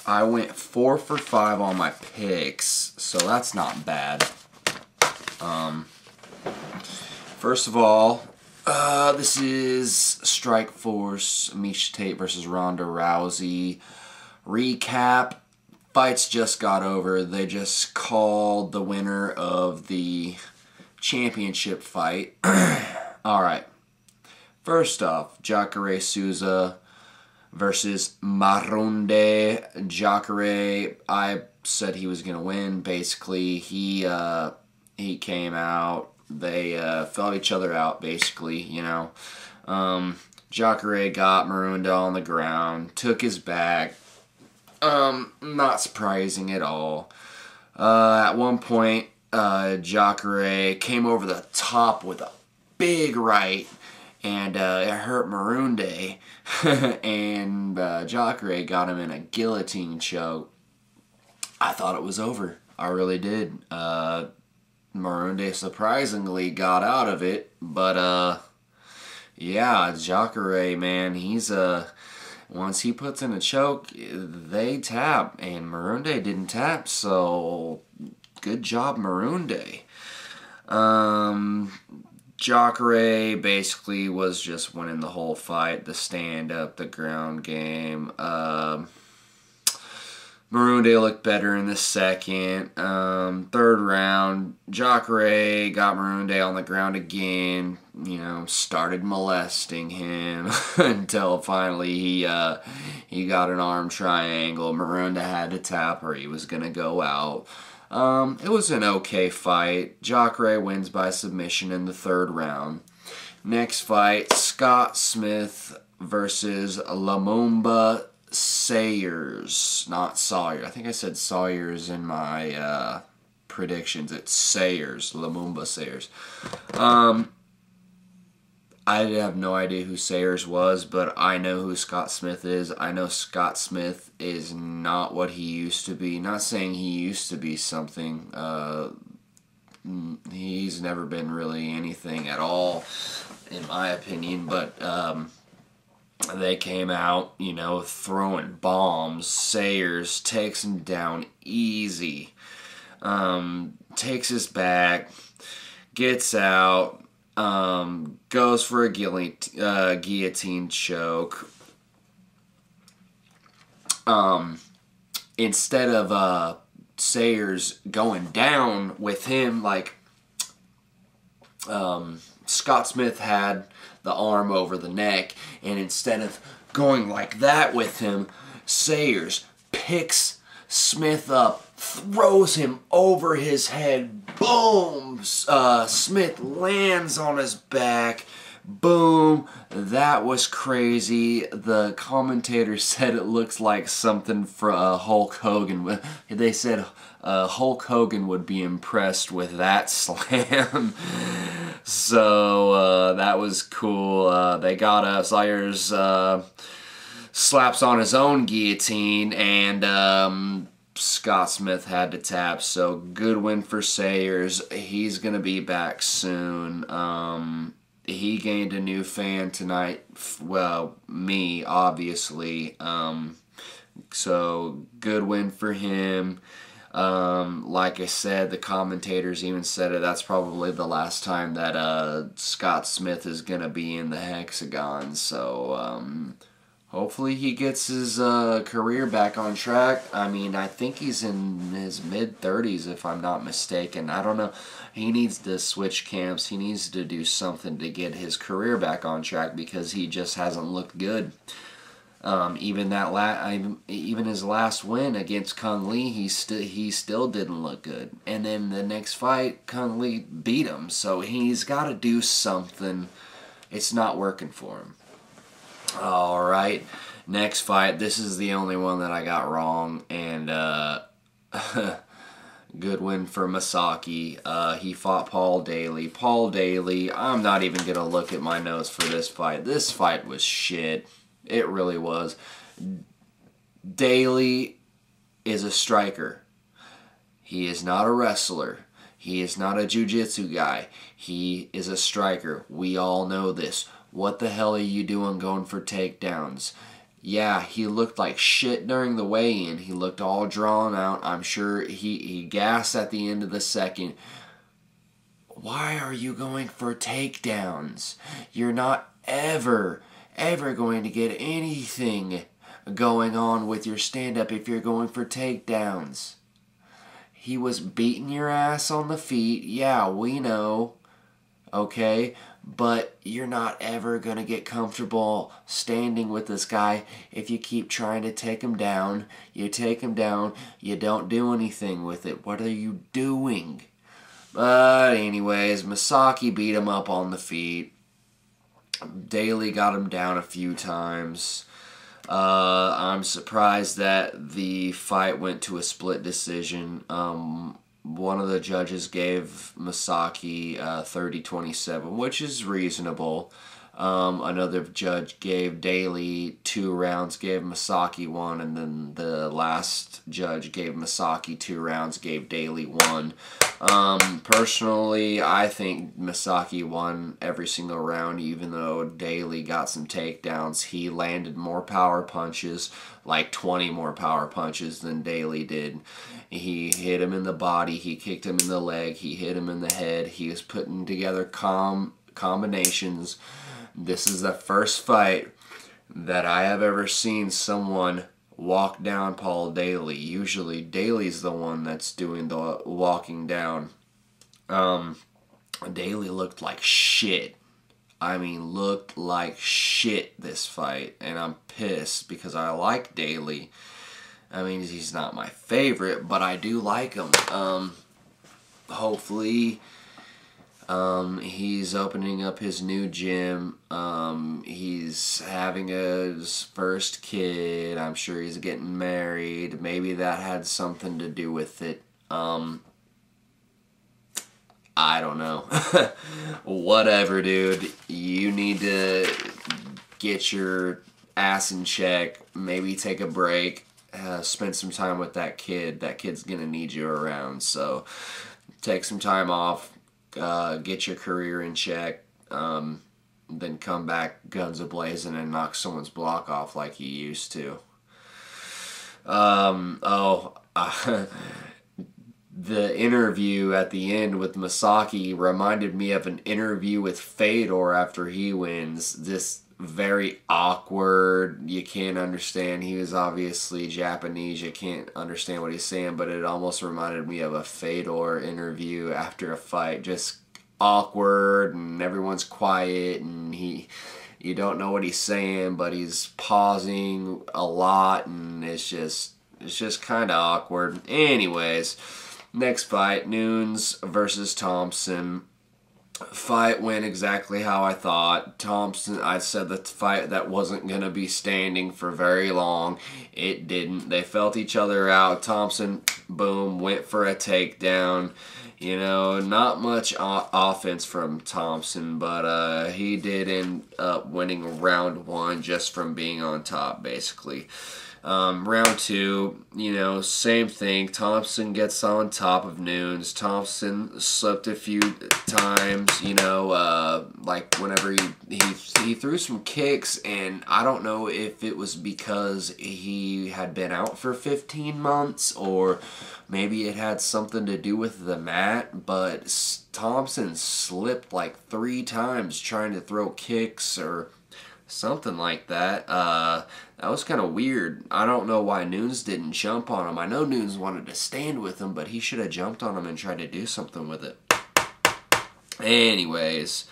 I went 4 for 5 on my picks, so that's not bad. First of all, this is Strikeforce, Miesha Tate versus Ronda Rousey. Recap, fights just got over. They just called the winner of the championship fight. Alright, first off, Jacare Souza versus Marronde. Jacare, I said he was going to win. Basically, he came out. They felt each other out, basically, you know. Jacare got Marronde on the ground, took his back. Not surprising at all. At one point, Jacare came over the top with a big right, and it hurt Marronde. And Jacare got him in a guillotine choke. I thought it was over. I really did. Marronde surprisingly got out of it, but yeah, Jacare, man, he's once he puts in a choke, they tap, and Marronde didn't tap, so good job, Marronde. Jacare basically was just winning the whole fight, the stand-up, the ground game. Marronde looked better in the second. Third round, Jacare got Marronde on the ground again, you know, started molesting him until finally he got an arm triangle. Marronde had to tap or he was going to go out. It was an okay fight. Jacare wins by submission in the third round. Next fight, Scott Smith versus Lumumba Sayers, not Sawyer. I think I said Sawyers in my predictions. It's Sayers, Lumumba Sayers. I have no idea who Sayers was, but I know who Scott Smith is. I know Scott Smith is not what he used to be. Not saying he used to be something. He's never been really anything at all, in my opinion, but they came out, you know, throwing bombs. Sayers takes him down easy. Takes his back, gets out, goes for a guillotine choke. Instead of Sayers going down with him, like Scott Smith had the arm over the neck, and instead of going like that with him, Sayers picks Smith up, throws him over his head, boom! Smith lands on his back, boom! That was crazy. The commentator said it looks like something for Hulk Hogan. They said Hulk Hogan would be impressed with that slam. So that was cool. They got Sayers slaps on his own guillotine, and Scott Smith had to tap. So good win for Sayers. He's gonna be back soon. He gained a new fan tonight. Well, me, obviously. So good win for him. Like I said, the commentators even said it. That's probably the last time that Scott Smith is gonna be in the hexagon. So hopefully he gets his career back on track. I mean, I think he's in his mid-30s if I'm not mistaken. I don't know. He needs to switch camps. He needs to do something to get his career back on track because he just hasn't looked good. Even his last win against Kung Lee, he still didn't look good. And then the next fight, Kung Lee beat him. So he's got to do something. It's not working for him. Alright, next fight. This is the only one that I got wrong, and good win for Masaki. He fought Paul Daly. Paul Daly, I'm not even going to look at my notes for this fight. This fight was shit. It really was. Daly is a striker. He is not a wrestler. He is not a jiu-jitsu guy. He is a striker. We all know this. What the hell are you doing going for takedowns? Yeah, he looked like shit during the weigh-in. He looked all drawn out. I'm sure he gassed at the end of the second. Why are you going for takedowns? You're not ever going to get anything going on with your stand-up if you're going for takedowns. He was beating your ass on the feet. Yeah, we know. Okay? But you're not ever going to get comfortable standing with this guy if you keep trying to take him down. You take him down. You don't do anything with it. What are you doing? But anyways, Misaki beat him up on the feet. Daly got him down a few times. I'm surprised that the fight went to a split decision. One of the judges gave Misaki 30-27, which is reasonable. Another judge gave Daly 2 rounds, gave Misaki 1, and then the last judge gave Misaki 2 rounds, gave Daly 1. Personally, I think Misaki won every single round, even though Daly got some takedowns. He landed more power punches, like 20 more power punches than Daly did. He hit him in the body, he kicked him in the leg, he hit him in the head. He was putting together combinations. This is the first fight that I have ever seen someone walk down Paul Daly. Usually Daly's the one that's doing the walking down. Daly looked like shit. I mean, looked like shit this fight. And I'm pissed because I like Daly. I mean, he's not my favorite, but I do like him. Hopefully, he's opening up his new gym. He's having his first kid. I'm sure he's getting married. Maybe that had something to do with it. I don't know. Whatever, dude. You need to get your ass in check. Maybe take a break. Spend some time with that kid. That kid's gonna need you around. So take some time off. Get your career in check. Then come back guns a-blazing and knock someone's block off like you used to. The interview at the end with Misaki reminded me of an interview with Fedor after he wins. This very awkward, you can't understand. He was obviously Japanese, you can't understand what he's saying, but it almost reminded me of a Fedor interview after a fight. Just awkward, and everyone's quiet, and you don't know what he's saying, but he's pausing a lot, and it's just kind of awkward. Anyways, next fight, Nunes versus Thompson. Fight went exactly how I thought. Thompson, I said the fight that wasn't going to be standing for very long. It didn't. They felt each other out. Thompson, boom, went for a takedown. You know, not much offense from Thompson, but he did end up winning round 1 just from being on top, basically. Round 2, you know, same thing. Thompson gets on top of Nunes. Thompson slipped a few times, you know, like whenever he threw some kicks, and I don't know if it was because he had been out for 15 months or maybe it had something to do with the mat, but Thompson slipped like 3 times trying to throw kicks or something like that. That was kind of weird. I don't know why Nunes didn't jump on him. I know Nunes wanted to stand with him, but he should have jumped on him and tried to do something with it. Anyways.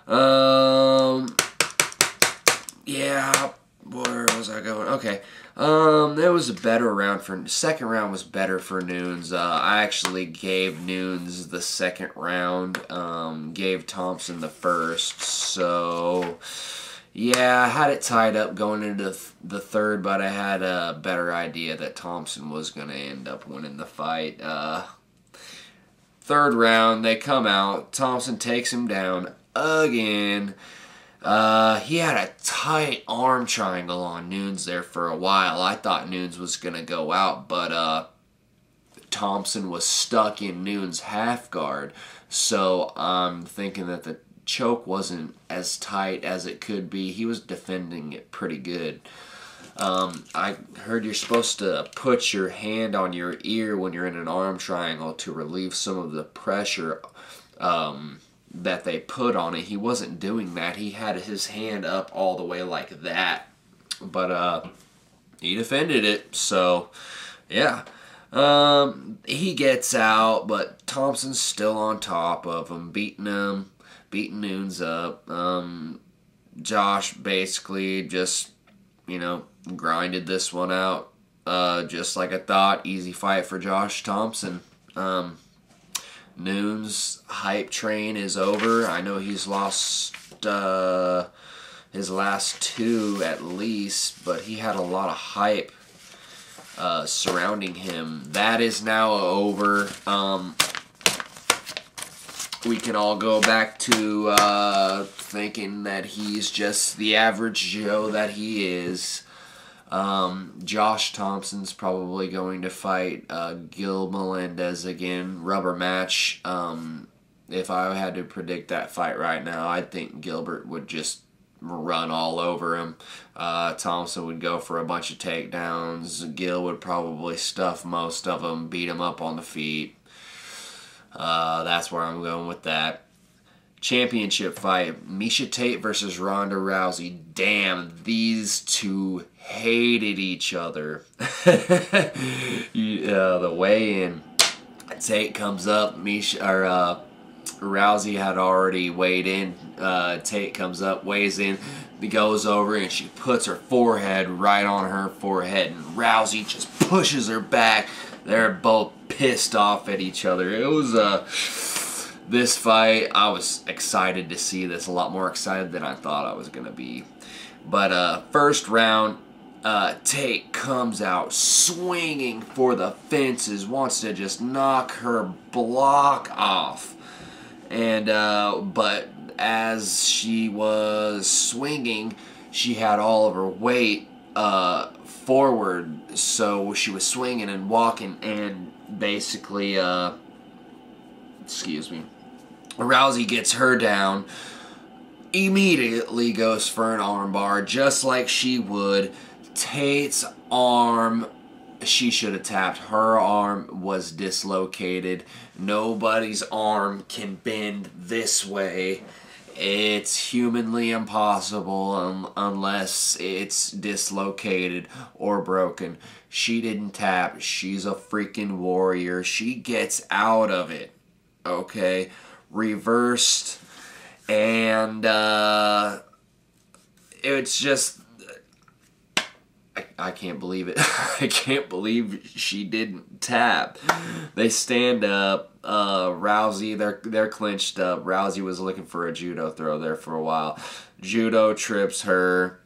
Yeah, where was I going? Okay. There was a better round for... Second round was better for Nunes. I actually gave Nunes the second round. Gave Thompson the first. So... yeah, I had it tied up going into the third, but I had a better idea that Thompson was going to end up winning the fight. Third round, they come out. Thompson takes him down again. He had a tight arm triangle on Nunes there for a while. I thought Nunes was going to go out, but Thompson was stuck in Nunes' half guard. So I'm thinking that the choke wasn't as tight as it could be. He was defending it pretty good. I heard you're supposed to put your hand on your ear when you're in an arm triangle to relieve some of the pressure that they put on it. He wasn't doing that. He had his hand up all the way like that. But he defended it, so yeah. He gets out, but Thompson's still on top of him, beating Nunes up. Josh basically just, grinded this one out, just like I thought. Easy fight for Josh Thompson. Nunes' hype train is over. I know he's lost his last 2 at least, but he had a lot of hype surrounding him. That is now over. We can all go back to thinking that he's just the average Joe that he is. Josh Thompson's probably going to fight Gil Melendez again. Rubber match. If I had to predict that fight right now, I think Gilbert would just run all over him. Thompson would go for a bunch of takedowns. Gil would probably stuff most of them, beat him up on the feet. That's where I'm going with that. Championship fight, Miesha Tate versus Ronda Rousey. Damn, these two hated each other. The weigh-in, Tate comes up. Rousey had already weighed in. Tate comes up, weighs in, goes over, and she puts her forehead right on her forehead, and Rousey just pushes her back. They're both pissed off at each other. It was this fight, I was excited to see this, a lot more excited than I thought I was going to be. But first round, Tate comes out swinging for the fences, wants to just knock her block off. And but as she was swinging, she had all of her weight forward, so she was swinging and walking, and basically, Rousey gets her down, immediately goes for an armbar, just like she would. Tate's arm, she should have tapped. Her arm was dislocated. Nobody's arm can bend this way. It's humanly impossible unless it's dislocated or broken. She didn't tap. She's a freaking warrior. She gets out of it. Okay? Reversed. And it's just... I can't believe it. I can't believe she didn't tap. They stand up. Rousey, they're clinched up. Rousey was looking for a judo throw there for a while. Judo trips her.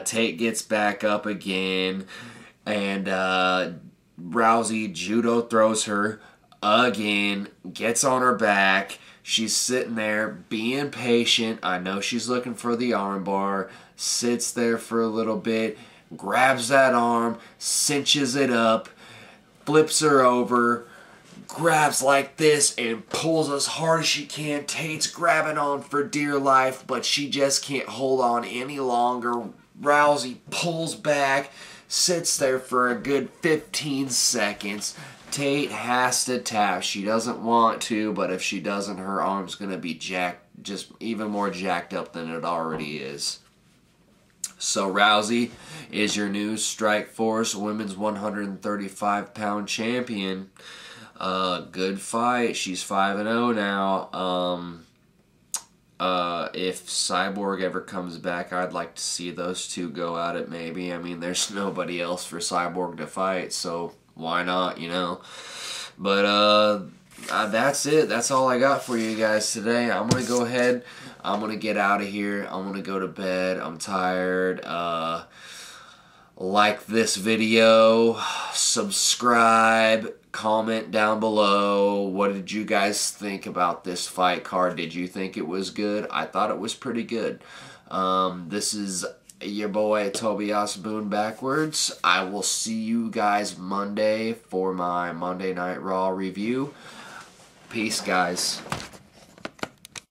Tate gets back up again. And Rousey judo throws her again. Gets on her back. She's sitting there being patient. I know she's looking for the armbar. Sits there for a little bit. Grabs that arm, cinches it up, flips her over, grabs like this, and pulls as hard as she can. Tate's grabbing on for dear life, but she just can't hold on any longer. Rousey pulls back, sits there for a good 15 seconds. Tate has to tap. She doesn't want to, but if she doesn't, her arm's going to be jacked, just even more jacked up than it already is. So Rousey is your new Strikeforce Women's 135-pound champion. Good fight. She's 5-0 now. If Cyborg ever comes back, I'd like to see those two go at it maybe. I mean, there's nobody else for Cyborg to fight, so why not, But that's it. That's all I got for you guys today. I'm going to go ahead. I'm going to get out of here. I'm going to go to bed. I'm tired. Like this video. Subscribe. Comment down below. What did you guys think about this fight card? Did you think it was good? I thought it was pretty good. This is your boy Tobias Boone backwards. I will see you guys Monday for my Monday Night Raw review. Peace, guys.